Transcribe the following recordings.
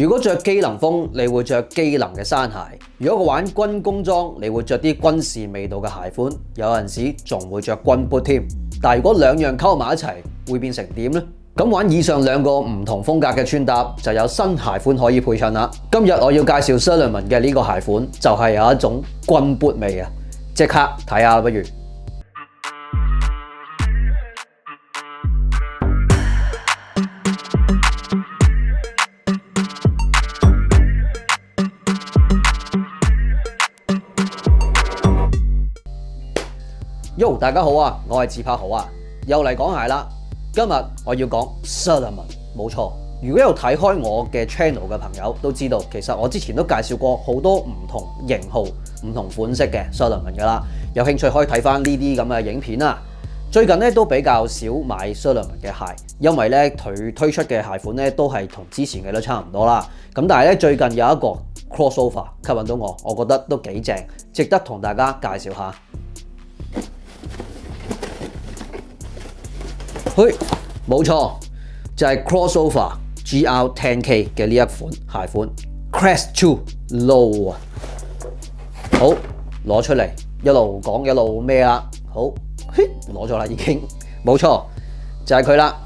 如果着機能風，你會着機能嘅山鞋；如果玩軍工裝，你會着啲軍事味道嘅鞋款，有陣時仲會着軍 boot 添。但如果兩樣溝埋一齊，會變成點呢？咁玩以上兩個唔同風格嘅穿搭，就有新鞋款可以配襯啦。今日我要介紹 Salomon 嘅呢個鞋款，就係有一種軍 boot 味啊！即刻睇下不如。Yo， 大家好啊，我係自拍豪啊，又嚟講鞋啦。今日我要講 Salomon， 冇錯。如果有睇開我嘅 channel 嘅朋友都知道，其實我之前都介紹過好多唔同型號、唔同款式嘅 Salomon 噶啦。有興趣可以睇翻呢啲咁嘅影片啦。最近咧都比較少買 Salomon 嘅鞋，因為咧佢推出嘅鞋款咧都係同之前嘅都差唔多啦。咁但係咧最近有一個 crossover 吸引到我覺得都幾正，值得同大家介紹下。嘿，冇錯，就係 crossover GR10K 嘅呢一款鞋款 Crest 2 Low 啊。好，攞出嚟，一路講一路咩啦。好，攞咗啦已經，冇錯，就係佢啦。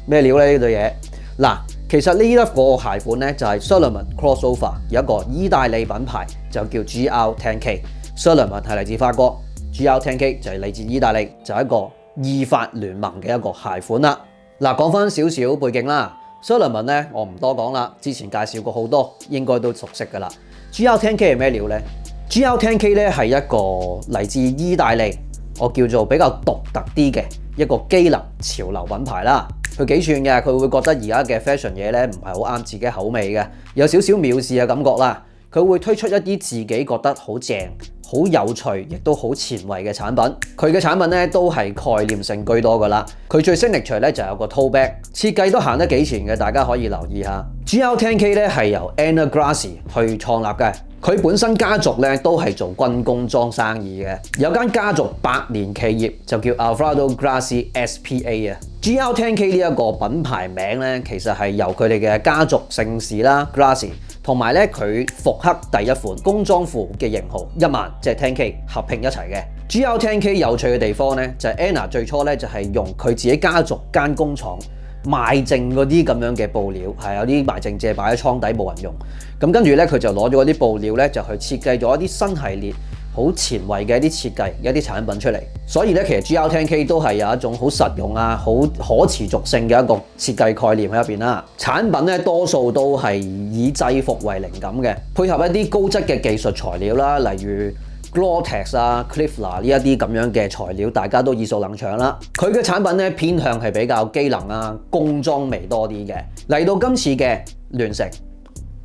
咩料咧呢對嘢？嗱。其實呢一個鞋款咧就係 Salomon crossover， 有一個意大利品牌就叫 GR10K。Salomon 係嚟自法國 ，GR10K 就係嚟自意大利，就係一個意法聯盟嘅一個鞋款啦。嗱，講翻少少背景啦 ，Salomon 咧我唔多講啦，之前介紹過好多，應該都熟悉噶啦。GR10K 係咩料咧 ？GR10K 咧係一個嚟自意大利，我叫做比較獨特啲嘅一個機能潮流品牌啦。佢幾串嘅，佢會覺得而家嘅 fashion 嘢咧唔係好啱自己口味嘅，有少少藐視嘅感覺啦。佢會推出一啲自己覺得好正、好有趣，亦都好前衛嘅產品。佢嘅產品咧都係概念性居多噶啦。佢最 signature 咧就有個 tote bag， 設計都行得幾前嘅，大家可以留意下。GR10K 咧係由 Anna Grassi 去創立嘅。佢本身家族咧都係做軍工裝生意嘅，有間家族百年企業就叫 Alfredo Grassi SPA 啊。GR10K 呢一個品牌名咧，其實係由佢哋嘅家族姓氏啦 Grassi， 同埋咧佢復刻第一款工裝褲嘅型號10000，即係 10K 合併一齊嘅。GR10K 有趣嘅地方咧，就係 Anna 最初咧就係用佢自己家族間工廠賣剩嗰啲咁樣嘅布料，係有啲賣剩借擺喺倉底冇人用，咁跟住咧佢就攞咗嗰啲布料咧就去設計咗一啲新系列好前衛嘅一啲設計、一啲產品出嚟。所以咧其實 GR10K 都係有一種好實用啊、好可持續性嘅一個設計概念喺入邊啦。產品咧多數都係以制服為靈感嘅，配合一啲高質嘅技術材料啦，例如Gore-Tex 啊、Kevlar 呢一啲咁樣嘅材料，大家都耳熟能詳啦。佢嘅產品咧偏向係比較機能啊、工裝味多啲嘅。嚟到今次嘅聯乘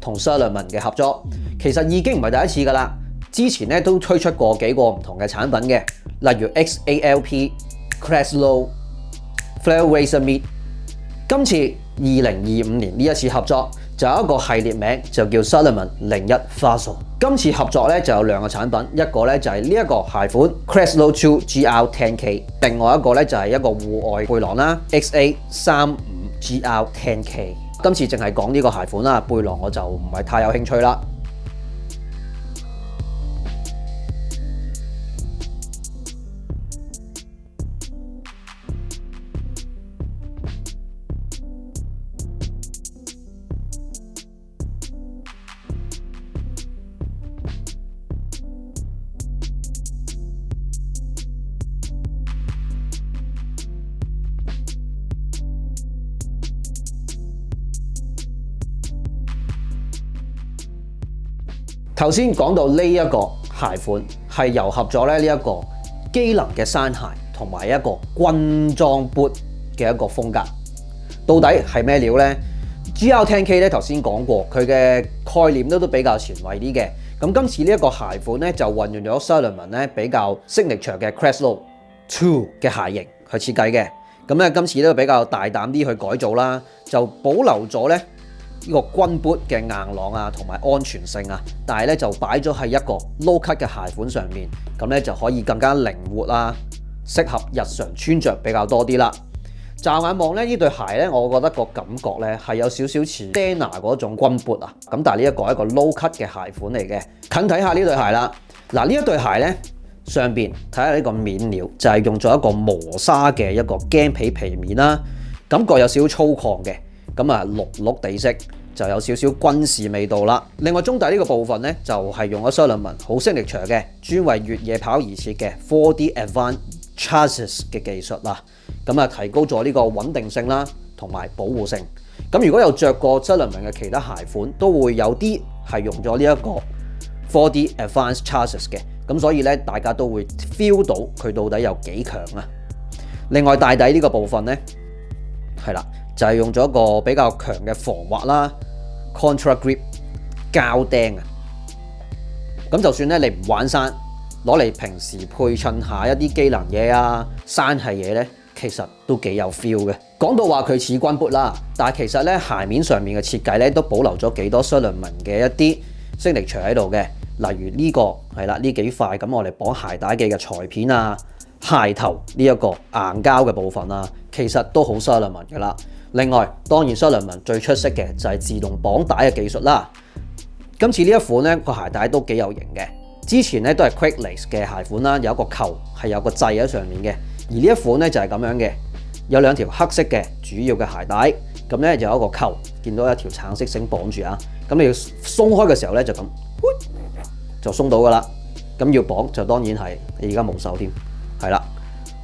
同 Salomon 嘅合作，其實已經唔係第一次㗎啦。之前咧都推出過幾個唔同嘅產品嘅，例如 XALP、Crest Low、Flare Racer Mid。今次2025年呢一次合作，就有一個系列名就叫 Salomon 01 Fossil。今次合作咧就有兩個產品，一個咧就係呢一個鞋款 Crest Low 2 GR10K， 另外一個咧就係一個戶外背囊啦 XA35 GR10K。今次淨係講呢個鞋款啦，背囊我就唔係太有興趣啦。頭先講到呢一個鞋款係糅合咗呢一個機能嘅山鞋同埋一個軍裝 boot 嘅一個風格，到底係咩料呢？ GR10K 咧頭先講過，佢嘅概念都比較前衛啲嘅。咁今次呢一個鞋款咧就運用咗 Salomon 咧比較 signature 嘅 Crest Low 2嘅鞋型去設計嘅。咁咧今次都比較大膽啲去改造啦，就保留咗咧呢個軍 boot 嘅硬朗啊，同埋安全性啊，但係咧就擺咗喺一個 low cut 嘅鞋款上面，咁咧就可以更加靈活啊，適合日常穿着比較多啲啦。乍眼望咧，呢對鞋咧，我覺得個感覺咧係有少少似 Dana 嗰種軍 boot 啊。咁但係呢一個係一個 low cut 嘅鞋款嚟嘅。近睇下呢對鞋啦。嗱，呢一對鞋咧上邊睇下呢個面料就係用咗一個磨砂嘅一個麂皮皮面啦，感覺有少少粗獷嘅。咁啊綠綠地色就有少少軍事味道啦。另外中底呢個部分咧就係用咗 Salomon 好signature嘅專為越野跑而設嘅 4D Advanced Chassis 嘅技術啦。咁啊，提高咗呢個穩定性啦，同埋保護性。咁如果有着過 Salomon 嘅其他鞋款，都會有啲係用咗呢一個 4D Advanced Chassis 嘅。咁所以咧，大家都會 feel 到佢到底有幾強啊。另外大底呢個部分咧，係啦，就係用咗一個比較強嘅防滑啦 ，Contra Grip 膠釘啊。咁就算咧你唔玩山，攞嚟平時配襯下一啲機能嘢啊、山系嘢咧。其實都幾有 feel 嘅。講到話佢似軍 boot 啦，但係其實咧鞋面上面嘅設計咧都保留咗幾多 Salomon 嘅一啲 signature 喺度嘅。例如呢個係啦，呢幾塊咁我哋綁鞋帶嘅裁片啊、鞋頭呢一個硬膠嘅部分啊，其實都好 Salomon 㗎啦。另外當然 Salomon 最出色嘅就係自動綁帶嘅技術啦。今次呢一款咧個鞋帶都幾有型嘅。之前咧都係 Quick Lace 嘅鞋款啦，有一個扣係有個掣喺上面嘅。而呢一款咧就係咁樣嘅，有兩條黑色嘅主要嘅鞋帶，咁咧就有一個扣，見到一條橙色繩綁住啊。咁你要鬆開嘅時候咧就咁，就鬆到噶啦。咁要綁就當然係你而家冇手添，係啦，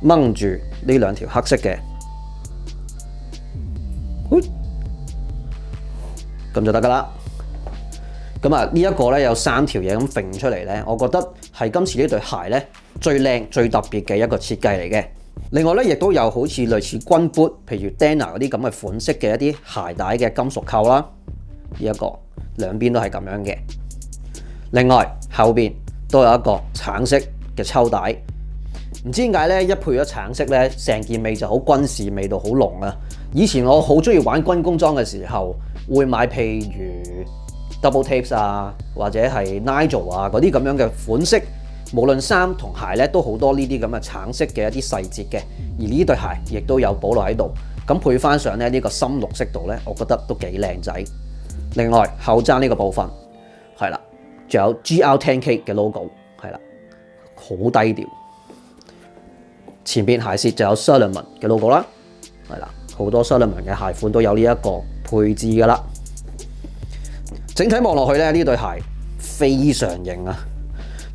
掹住呢兩條黑色嘅，咁就得噶啦。咁啊呢一個咧有三條嘢咁揈出嚟咧，我覺得係今次呢對鞋咧最靚最特別嘅一個設計嚟嘅。另外咧亦都有好似類似軍 boot，譬如 Dana 嗰啲咁嘅款式嘅一啲鞋帶嘅金屬扣啦，呢一個兩邊都係咁樣嘅。另外後邊都有一個橙色嘅抽帶，唔知點解咧一配咗橙色咧，成件味就好軍事味道好濃啊！以前我好中意玩軍工裝嘅時候，會買譬如 Double Tapes 啊，或者係 Nigel 啊嗰啲咁樣嘅款式，無論衫同鞋咧都好多呢啲咁嘅橙色嘅一啲細節嘅，而呢對鞋亦都有保留喺度。咁配翻上咧呢個深綠色度咧，我覺得都幾靚仔。另外後踭呢個部分係啦，仲有 GR10K 嘅 logo 係啦，好低調。前邊鞋舌就有 Salomon 嘅 logo 啦，係啦，好多 Salomon 嘅鞋款都有呢一個配置噶啦。整體望落去咧，呢對鞋非常型啊，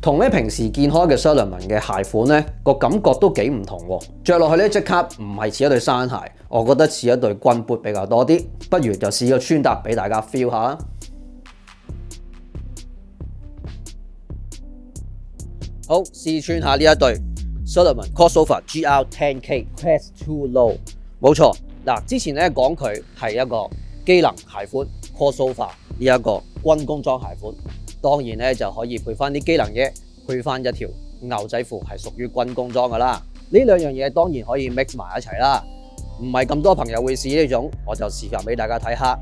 同咧平時見開嘅 Salomon 嘅鞋款咧個感覺都幾唔同喎。着落去咧即刻唔係似一對山鞋，我覺得似一對軍 boot 比較多啲。不如就試個穿搭俾大家 feel 下啦。好，試穿下呢一對 Salomon Crossover GR10K Crest 2 Low， 冇錯。嗱，之前咧講佢係一個機能鞋款 Crossover 呢一個軍工裝鞋款，當然咧就可以配翻啲機能嘢，配翻一條牛仔褲係屬於軍工裝噶啦。呢兩樣嘢當然可以 mix 埋一齊啦，唔係咁多朋友會試呢種，我就示範俾大家睇下。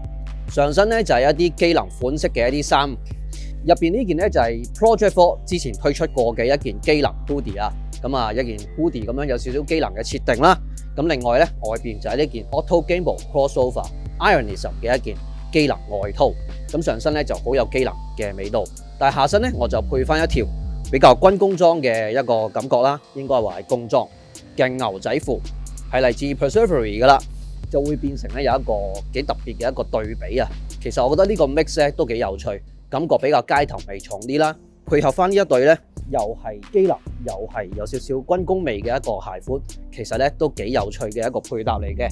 上身咧就係一啲機能款式嘅一啲衫，入邊呢件咧就係 Project 4之前推出過嘅一件機能 hoodie 啊，咁啊一件 hoodie 咁樣有少少機能嘅設定啦。咁另外咧外邊就係呢件 Otto Gamble Crossover Ironism 嘅一件機能外套，咁上身咧就好有機能嘅味道，但係下身咧我就配翻一條比較軍工裝嘅一個感覺啦，應該話係工裝嘅牛仔褲，係嚟自 Persevery 噶啦，就會變成咧有一個幾特別嘅一個對比啊。其實我覺得呢個 mix 咧都幾有趣，感覺比較街頭味重啲啦，配合翻呢一對咧又係機能又係有少少軍工味嘅一個鞋款，其實咧都幾有趣嘅一個配搭嚟嘅。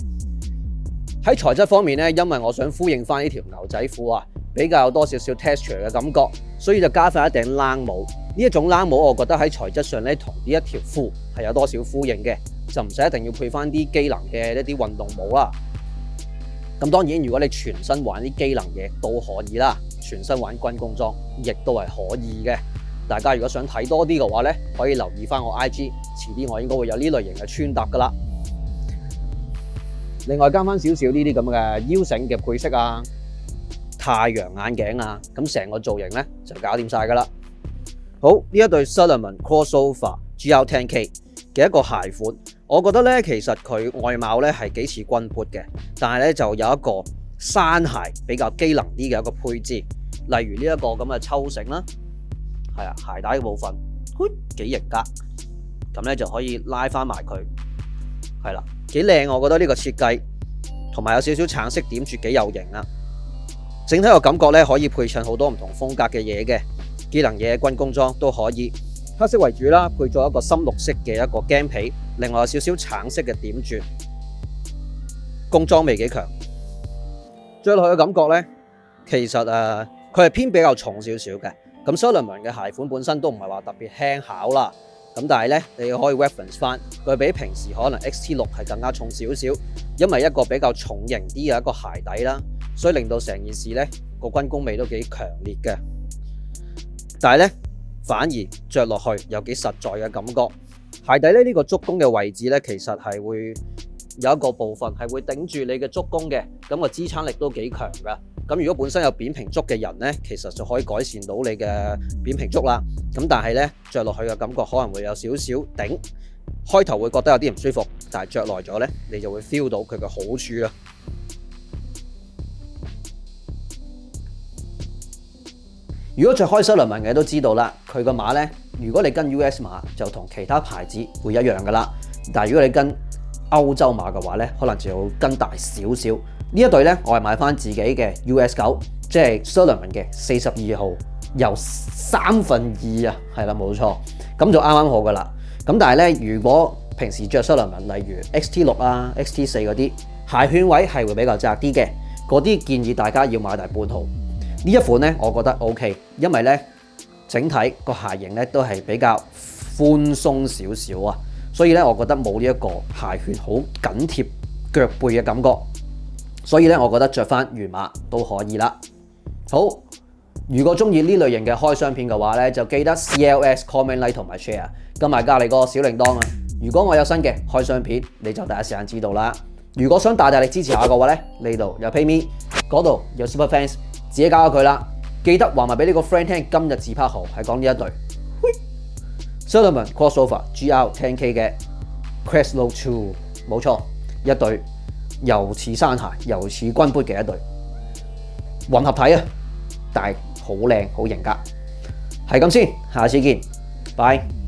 喺材質方面咧，因為我想呼應翻呢條牛仔褲啊，比較有多少少 texture 嘅感覺，所以就加翻一頂冷帽。呢一種冷帽，我覺得喺材質上咧，同呢一條褲係有多少呼應嘅，就唔使一定要配翻啲機能嘅一啲運動帽啦。咁當然，如果你全身玩啲機能嘢都可以啦，全身玩軍工裝亦都係可以嘅。大家如果想睇多啲嘅話咧，可以留意翻我 IG， 遲啲我應該會有呢類型嘅穿搭噶啦。另外加翻少少呢啲咁嘅腰繩嘅配飾啊，太陽眼鏡啊，咁成個造型咧就搞掂晒噶啦。好，呢一對 Salomon Crossover GR10K 嘅一個鞋款。我覺得咧，其實佢外貌咧係幾似軍 boot 嘅，但係咧就有一個山鞋比較機能啲嘅一個配置，例如呢一個咁嘅抽繩啦，係啊，鞋帶嘅部分，幾型格，咁咧就可以拉翻埋佢，係啦，幾靚，我覺得呢個設計，同埋有少少橙色點綴幾有型啊！整體個感覺咧可以配襯好多唔同風格嘅嘢嘅，機能嘢、軍工裝都可以。黑色為主啦，配咗一個深綠色嘅一個麂皮，另外有少少橙色嘅點綴，工裝味幾強。着落去嘅感覺咧，其實佢係偏比較重少少嘅。咁 Salomon 嘅鞋款本身都唔係話特別輕巧啦，咁但係咧你可以 reference 翻佢比平時可能 XT6係更加重少少，因為一個比較重型啲嘅一個鞋底啦，所以令到成件事咧個軍工味都幾強烈嘅。但係咧反而着落去有幾實在嘅感覺。鞋底咧呢個足弓嘅位置咧，其實係會有一個部分係會頂住你嘅足弓嘅，咁個支撐力都幾強噶。咁如果本身有扁平足嘅人咧，其實就可以改善到你嘅扁平足啦。咁但係咧着落去嘅感覺可能會有少少頂，開頭會覺得有啲唔舒服，但係着耐咗咧，你就會 feel 到佢嘅好處啦。如果着開 Salomon 嘅都知道啦，佢個碼咧，如果你跟 US 碼就同其他牌子會一樣噶啦，但係如果你跟歐洲碼嘅話咧，可能就要跟大少少。呢一對咧，我係買翻自己嘅 US9，即係 Salomon 嘅42號，由2/3啊，係啦冇錯，咁就啱啱好噶啦。咁但係咧，如果平時着 Salomon，例如 XT6 啊、XT4 嗰啲鞋圈位係會比較窄啲嘅，嗰啲建議大家要買大半號。呢一款咧，我覺得 OK， 因為咧整體個鞋型咧都係比較寬鬆少少啊，所以咧我覺得冇呢一個鞋圈好緊貼腳背嘅感覺，所以咧我覺得着翻原碼都可以啦。好，如果中意呢類型嘅開箱片嘅話咧，就記得 CLS comment like 同埋 share， 跟埋隔離個小鈴鐺啊！如果我有新嘅開箱片，你就第一時間知道啦。如果想大力支持下嘅話咧，呢度有 PayMe， 嗰度有 Super Fans。自己搞下佢啦，記得話埋俾呢個 friend 聽，今日自拍號係講呢一對 Salomon Crossover GR10K 嘅 Crestlow 2，冇錯，一對又似山鞋又似軍 boot 嘅一對混合體啊，但係好靚好型格，係咁先，下次見，拜。